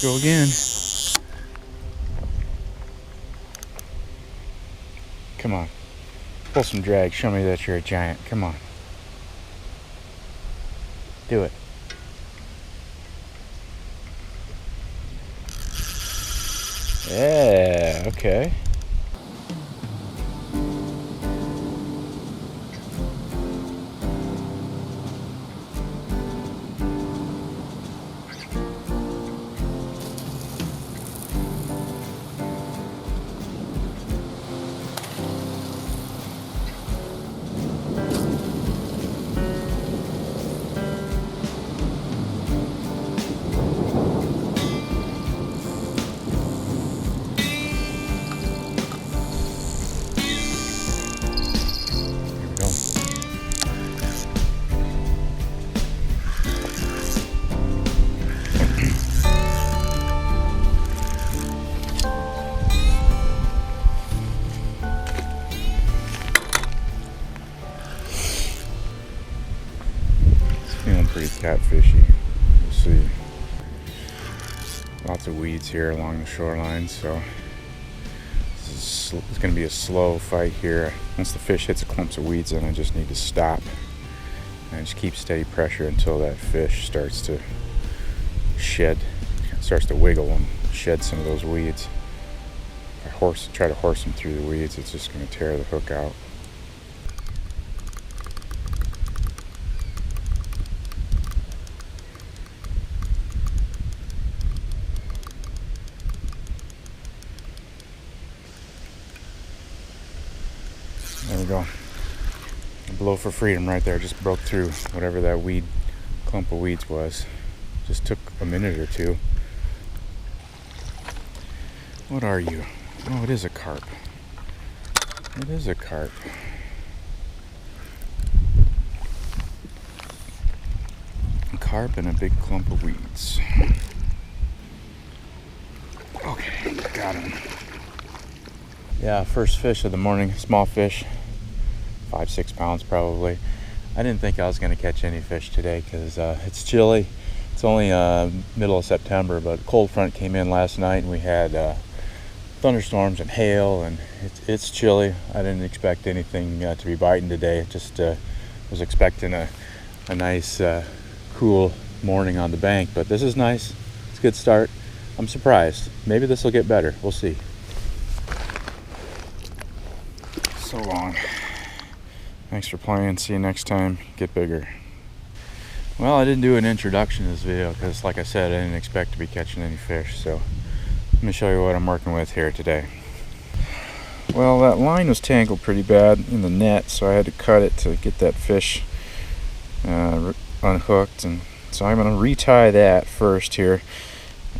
go again. Come on. Pull some drag. Show me that you're a giant. Come on. Do it. Yeah, okay. Pretty catfishy. You'll see lots of weeds here along the shoreline, so it's going to be a slow fight here. Once the fish hits a clumps of weeds, then I just need to stop and just keep steady pressure until that fish starts to shed, starts to wiggle and shed some of those weeds. If I try to horse them through the weeds, it's just going to tear the hook out. There we go. A blow for freedom right there. Just broke through whatever that clump of weeds was. Just took a minute or two. What are you? Oh, it is a carp. It is a carp. A carp and a big clump of weeds. Okay, got him. Yeah, first fish of the morning, small fish, 5-6 pounds probably. I didn't think I was going to catch any fish today because it's chilly. It's only middle of September, but cold front came in last night and we had thunderstorms and hail, and it's chilly. I didn't expect anything to be biting today. Just was expecting a nice cool morning on the bank, but this is nice. It's a good start. I'm surprised. Maybe this will get better. We'll see. So long. Thanks for playing. See you next time. Get bigger. Well, I didn't do an introduction to this video because, like I said, I didn't expect to be catching any fish. So let me show you what I'm working with here today. Well, that line was tangled pretty bad in the net, so I had to cut it to get that fish unhooked. And so I'm going to retie that first here.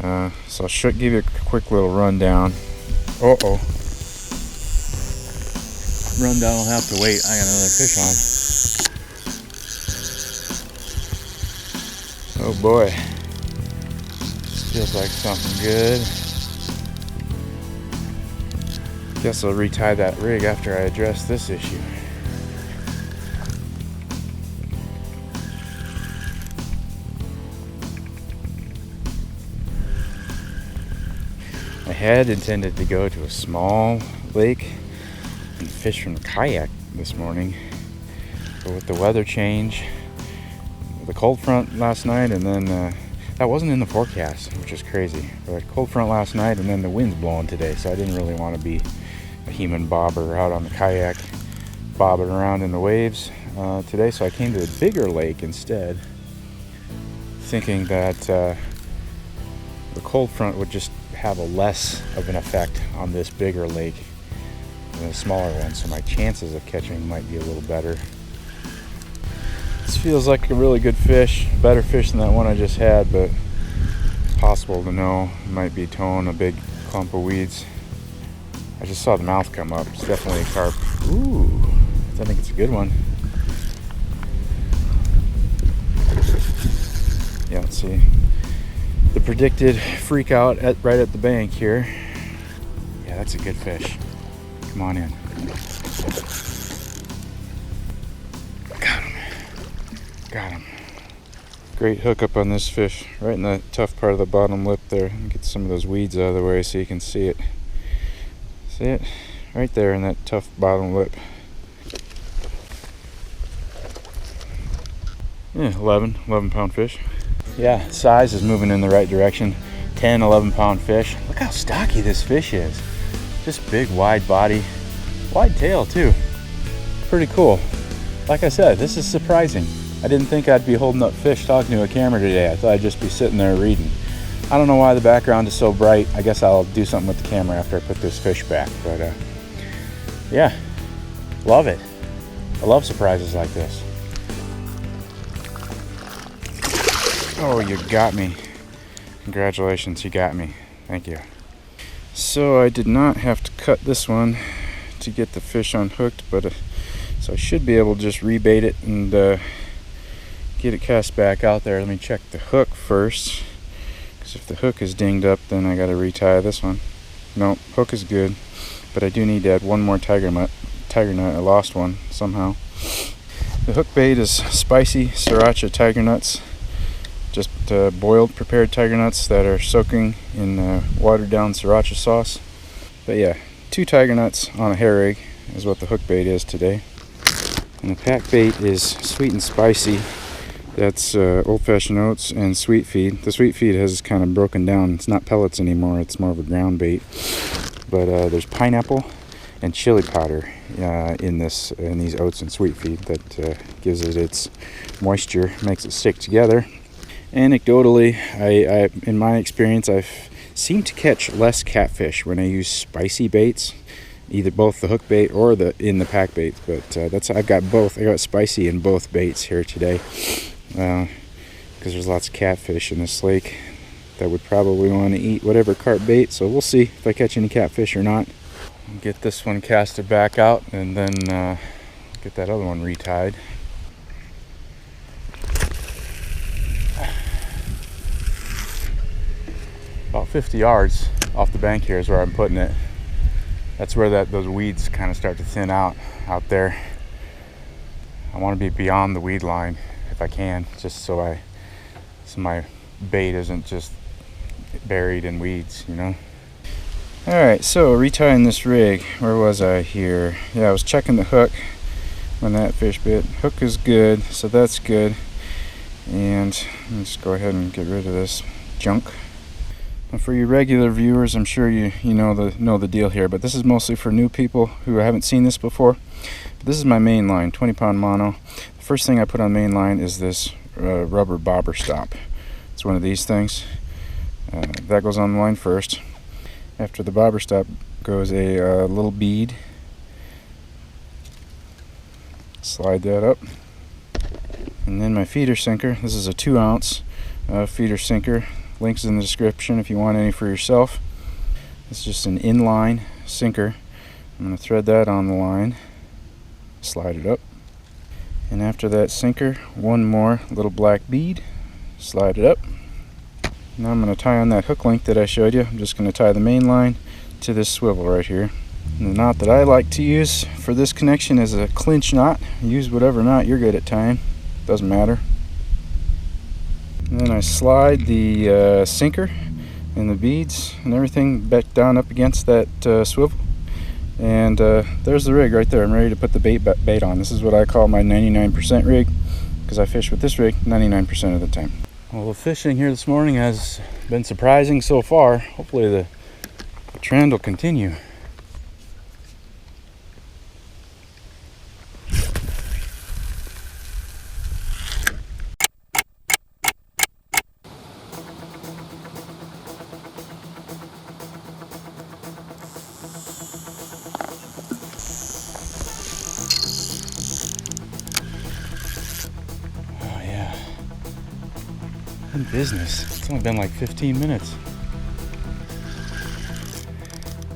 So I should give you a quick little rundown. Uh-oh. Rundown will have to wait. I got another fish on. Oh boy. This feels like something good. Guess I'll retie that rig after I address this issue. I had intended to go to a small lake and fish from the kayak this morning, but with the weather change, the cold front last night, and then that wasn't in the forecast, which is crazy, but cold front last night and then the wind's blowing today, so I didn't really want to be a human bobber out on the kayak bobbing around in the waves today, so I came to a bigger lake instead, thinking that the cold front would just have a less of an effect on this bigger lake than a smaller one, so my chances of catching might be a little better. This feels like a really good fish, better fish than that one I just had, but it's possible to know. It might be towing a big clump of weeds. I just saw the mouth come up. It's definitely a carp. Ooh, I think it's a good one. Yeah, let's see. The predicted freak out right at the bank here. Yeah, that's a good fish. Come on in. Got him. Got him. Great hookup on this fish, right in the tough part of the bottom lip there. Get some of those weeds out of the way so you can see it. See it? Right there in that tough bottom lip. Yeah, 11 pound fish. Yeah, size is moving in the right direction. 10, 11 pound fish. Look how stocky this fish is. Just big, wide body, wide tail too. Pretty cool. Like I said, this is surprising. I didn't think I'd be holding up fish talking to a camera today. I thought I'd just be sitting there reading. I don't know why the background is so bright. I guess I'll do something with the camera after I put this fish back. But yeah, love it. I love surprises like this. Oh, you got me. Congratulations, you got me. Thank you. So I did not have to cut this one to get the fish unhooked, but so I should be able to just rebait it and get it cast back out there. Let me check the hook first, because if the hook is dinged up, then I got to retie this one. No, hook is good, but I do need to add one more tiger nut. I lost one somehow. The hook bait is spicy sriracha tiger nuts. Just boiled, prepared tiger nuts that are soaking in watered down sriracha sauce. But yeah, 2 tiger nuts on a hair rig is what the hook bait is today. And the pack bait is sweet and spicy. That's old-fashioned oats and sweet feed. The sweet feed has kind of broken down. It's not pellets anymore. It's more of a ground bait. But there's pineapple and chili powder in these oats and sweet feed that gives it its moisture, makes it stick together. Anecdotally, I in my experience, I've seemed to catch less catfish when I use spicy baits, either both the hook bait or in the pack bait. But I've got both. I got spicy in both baits here today, because there's lots of catfish in this lake that would probably want to eat whatever carp bait. So we'll see if I catch any catfish or not. Get this one casted back out, and then get that other one retied. About 50 yards off the bank here is where I'm putting it. That's where those weeds kind of start to thin out there. I want to be beyond the weed line if I can, just so my bait isn't just buried in weeds, you know. All right, so retying this rig. Where was I here? Yeah, I was checking the hook when that fish bit. Hook is good, so that's good. And let's go ahead and get rid of this junk. And for you regular viewers, I'm sure you know the deal here, but this is mostly for new people who haven't seen this before. But this is my main line, 20 pound mono. The first thing I put on main line is this rubber bobber stop. It's one of these things. That goes on the line first. After the bobber stop goes a little bead. Slide that up. And then my feeder sinker. This is a 2 ounce feeder sinker. Links in the description if you want any for yourself. It's just an inline sinker. I'm going to thread that on the line, slide it up, and after that sinker, one more little black bead, slide it up. Now I'm going to tie on that hook link that I showed you. I'm just going to tie the main line to this swivel right here. And the knot that I like to use for this connection is a clinch knot. Use whatever knot you're good at tying, doesn't matter. And then I slide the sinker and the beads and everything back down up against that swivel. And there's the rig right there. I'm ready to put the bait on. This is what I call my 99% rig, because I fish with this rig 99% of the time. Well, the fishing here this morning has been surprising so far. Hopefully the trend will continue. Business. It's only been like 15 minutes.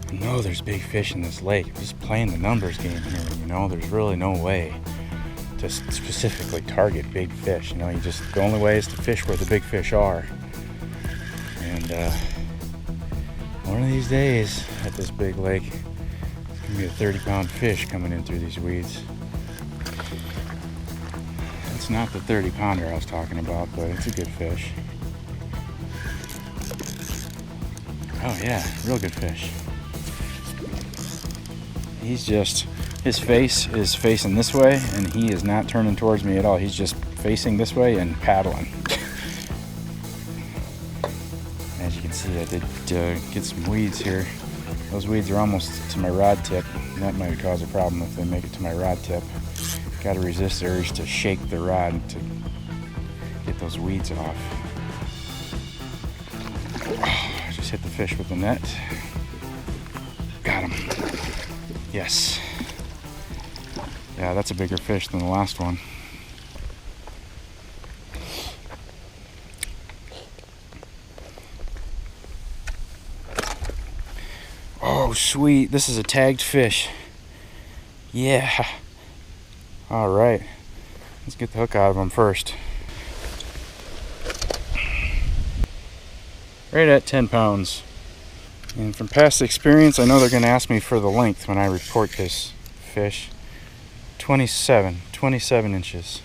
I know there's big fish in this lake. I'm just playing the numbers game here, you know. There's really no way to specifically target big fish. You know, the only way is to fish where the big fish are. And one of these days at this big lake, it's gonna be a 30-pound fish coming in through these weeds. It's not the 30 pounder I was talking about, but it's a good fish. Oh yeah, real good fish. He's just, his face is facing this way and he is not turning towards me at all. He's just facing this way and paddling. As you can see, I did get some weeds here. Those weeds are almost to my rod tip. That might cause a problem if they make it to my rod tip. Got to resist the urge to shake the rod to get those weeds off. Oh, just hit the fish with the net. Got him. Yes. Yeah, that's a bigger fish than the last one. Oh, sweet. This is a tagged fish. Yeah. All right. Let's get the hook out of him first. Right at 10 pounds. And from past experience, I know they're going to ask me for the length when I report this fish. 27 inches.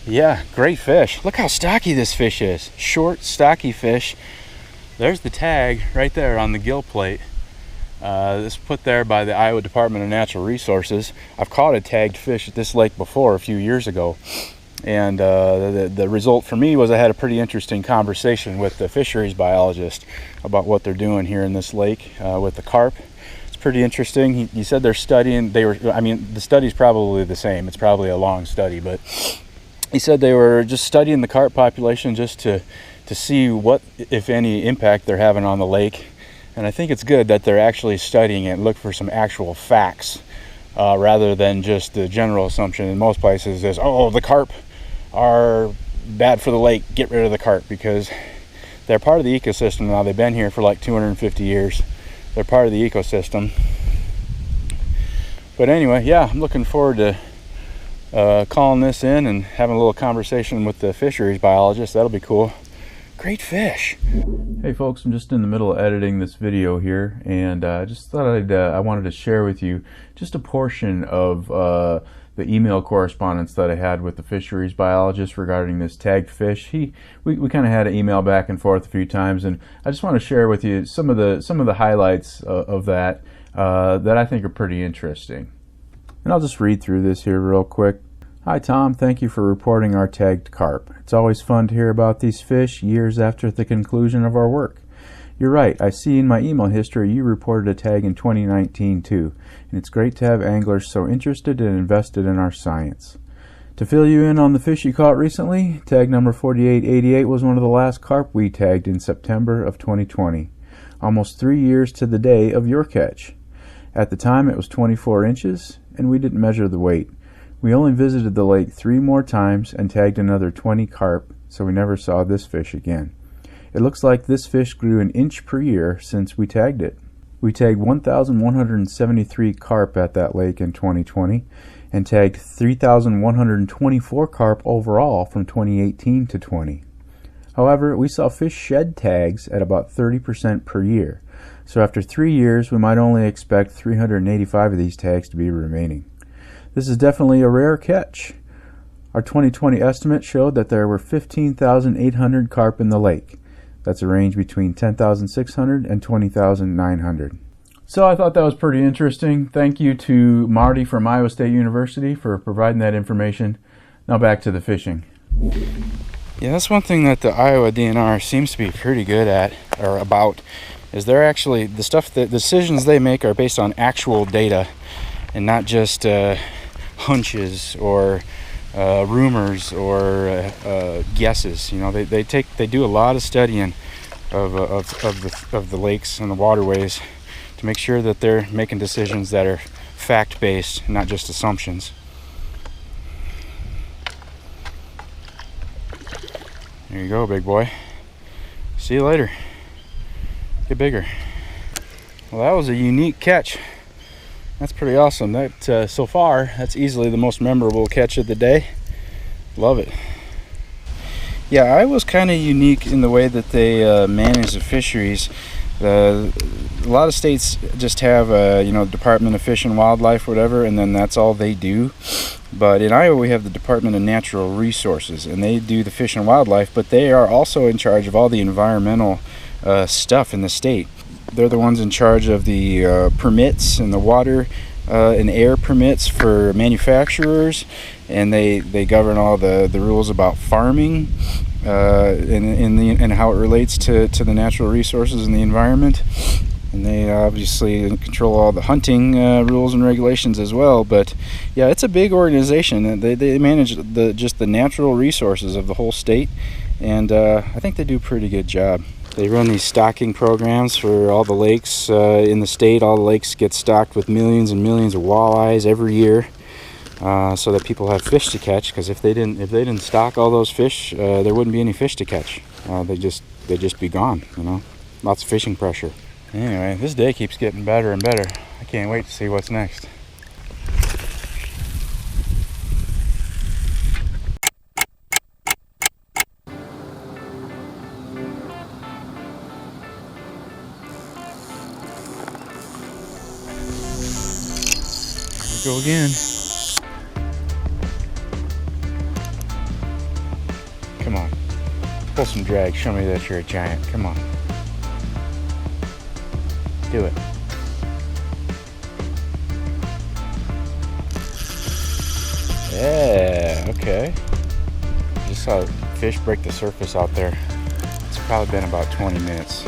Yeah, great fish. Look how stocky this fish is. Short, stocky fish. There's the tag right there on the gill plate. This was put there by the Iowa Department of Natural Resources. I've caught a tagged fish at this lake before a few years ago. And the result for me was I had a pretty interesting conversation with the fisheries biologist about what they're doing here in this lake with the carp. It's pretty interesting. He said they're studying, the study's probably the same. It's probably a long study, but he said they were just studying the carp population just to see what, if any, impact they're having on the lake. And I think it's good that they're actually studying it and look for some actual facts rather than just the general assumption in most places is, oh, the carp are bad for the lake, get rid of the carp, because they're part of the ecosystem now. They've been here for like 250 years. They're part of the ecosystem. But anyway, yeah, I'm looking forward to calling this in and having a little conversation with the fisheries biologist. That'll be cool. Great fish. Hey folks, I'm just in the middle of editing this video here, and I just thought I wanted to share with you just a portion of the email correspondence that I had with the fisheries biologist regarding this tagged fish. We kind of had an email back and forth a few times, and I just want to share with you some of the highlights of that that I think are pretty interesting. And I'll just read through this here real quick. Hi Tom, thank you for reporting our tagged carp. It's always fun to hear about these fish years after the conclusion of our work. You're right, I see in my email history you reported a tag in 2019 too, and it's great to have anglers so interested and invested in our science. To fill you in on the fish you caught recently, tag number 4888 was one of the last carp we tagged in September of 2020, almost 3 years to the day of your catch. At the time it was 24 inches, and we didn't measure the weight. We only visited the lake 3 more times and tagged another 20 carp, so we never saw this fish again. It looks like this fish grew an inch per year since we tagged it. We tagged 1,173 carp at that lake in 2020 and tagged 3,124 carp overall from 2018 to 20. However, we saw fish shed tags at about 30% per year, so after 3 years we might only expect 385 of these tags to be remaining. This is definitely a rare catch. Our 2020 estimate showed that there were 15,800 carp in the lake. That's a range between 10,600 and 20,900. So I thought that was pretty interesting. Thank you to Marty from Iowa State University for providing that information. Now back to the fishing. Yeah, that's one thing that the Iowa DNR seems to be pretty good at, or about, is they're actually, the decisions they make are based on actual data and not just hunches or rumors or guesses. You know, they do a lot of studying of the lakes and the waterways to make sure that they're making decisions that are fact-based, not just assumptions. There you go, big boy. See you later. Get bigger. Well, that was a unique catch. That's pretty awesome. That so far, that's easily the most memorable catch of the day. Love it. Yeah, Iowa's kind of unique in the way that they manage the fisheries. A lot of states just have Department of Fish and Wildlife, whatever, and then that's all they do. But in Iowa, we have the Department of Natural Resources, and they do the Fish and Wildlife, but they are also in charge of all the environmental stuff in the state. They're the ones in charge of the permits and the water and air permits for manufacturers, and they govern all the rules about farming and how it relates to the natural resources and the environment. And they obviously control all the hunting rules and regulations as well. But yeah, it's a big organization. They manage just the natural resources of the whole state, and I think they do a pretty good job. They run these stocking programs for all the lakes in the state. All the lakes get stocked with millions and millions of walleyes every year, so that people have fish to catch. Because if they didn't stock all those fish, there wouldn't be any fish to catch. They'd just be gone. You know, lots of fishing pressure. Anyway, this day keeps getting better and better. I can't wait to see what's next. Here we go again. Come on. Pull some drag. Show me that you're a giant. Come on. Do it. Yeah, okay. Just saw fish break the surface out there. It's probably been about 20 minutes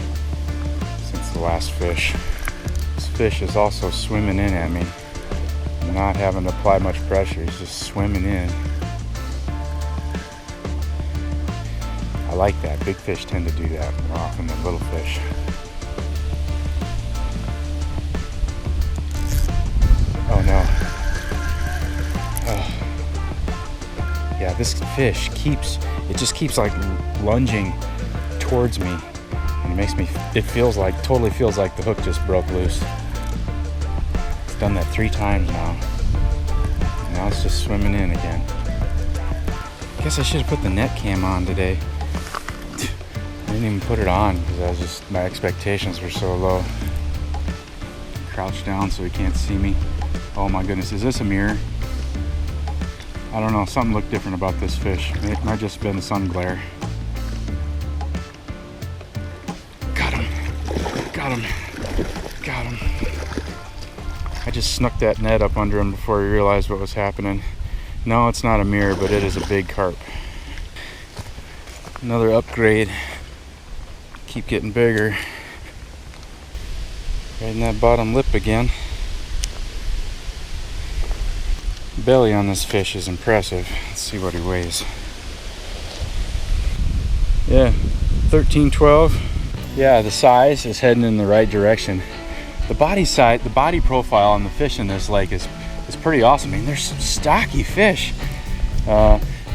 since the last fish. This fish is also swimming in at me. I'm not having to apply much pressure. He's just swimming in. I like that. Big fish tend to do that more often than little fish. Oh no. Oh. Yeah, this fish just keeps like lunging towards me, and totally feels like the hook just broke loose. It's done that 3 times now. Now it's just swimming in again. I guess I should have put the net cam on today. I didn't even put it on because my expectations were so low. Crouched down so he can't see me. Oh my goodness, is this a mirror? I don't know, something looked different about this fish. It might just have been the sun glare. Got him, got him, got him. I just snuck that net up under him before he realized what was happening. No, it's not a mirror, but it is a big carp. Another upgrade. Keep getting bigger. Right in that bottom lip again. Belly on this fish is impressive. Let's see what he weighs. Yeah, 13, 12. Yeah, the size is heading in the right direction. The body profile on the fish in this lake is pretty awesome. I mean, there's some stocky fish.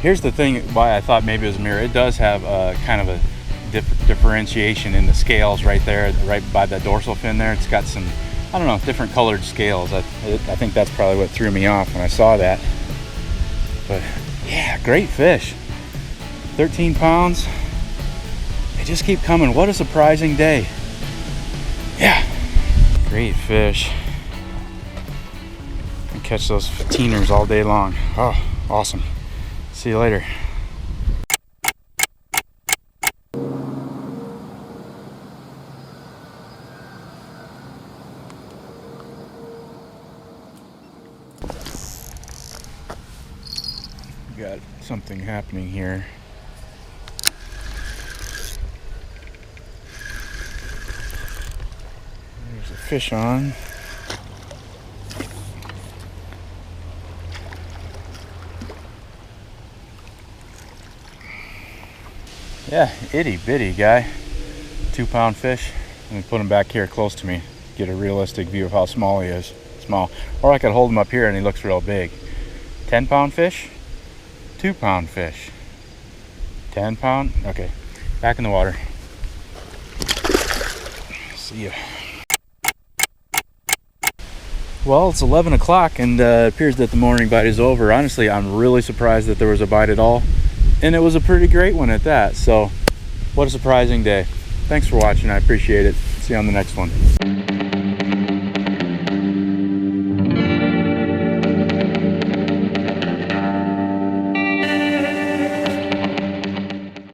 Here's the thing why I thought maybe it was a mirror. It does have kind of a differentiation in the scales right there, right by the dorsal fin there. It's got some, I don't know, different colored scales. I think that's probably what threw me off when I saw that. But yeah, great fish. 13 pounds. They just keep coming. What a surprising day. Yeah, great fish. I catch those teeners all day long. Oh, awesome. See you later. Got something happening here. There's a fish on. Yeah, itty bitty guy. 2-pound fish. Let me put him back here close to me. Get a realistic view of how small he is. Small. Or I could hold him up here and he looks real big. 10-pound fish? 2-pound fish. 10-pound? Okay. Back in the water. See ya. Well, it's 11 o'clock and it appears that the morning bite is over. Honestly, I'm really surprised that there was a bite at all. And it was a pretty great one at that. So, what a surprising day. Thanks for watching. I appreciate it. See you on the next one.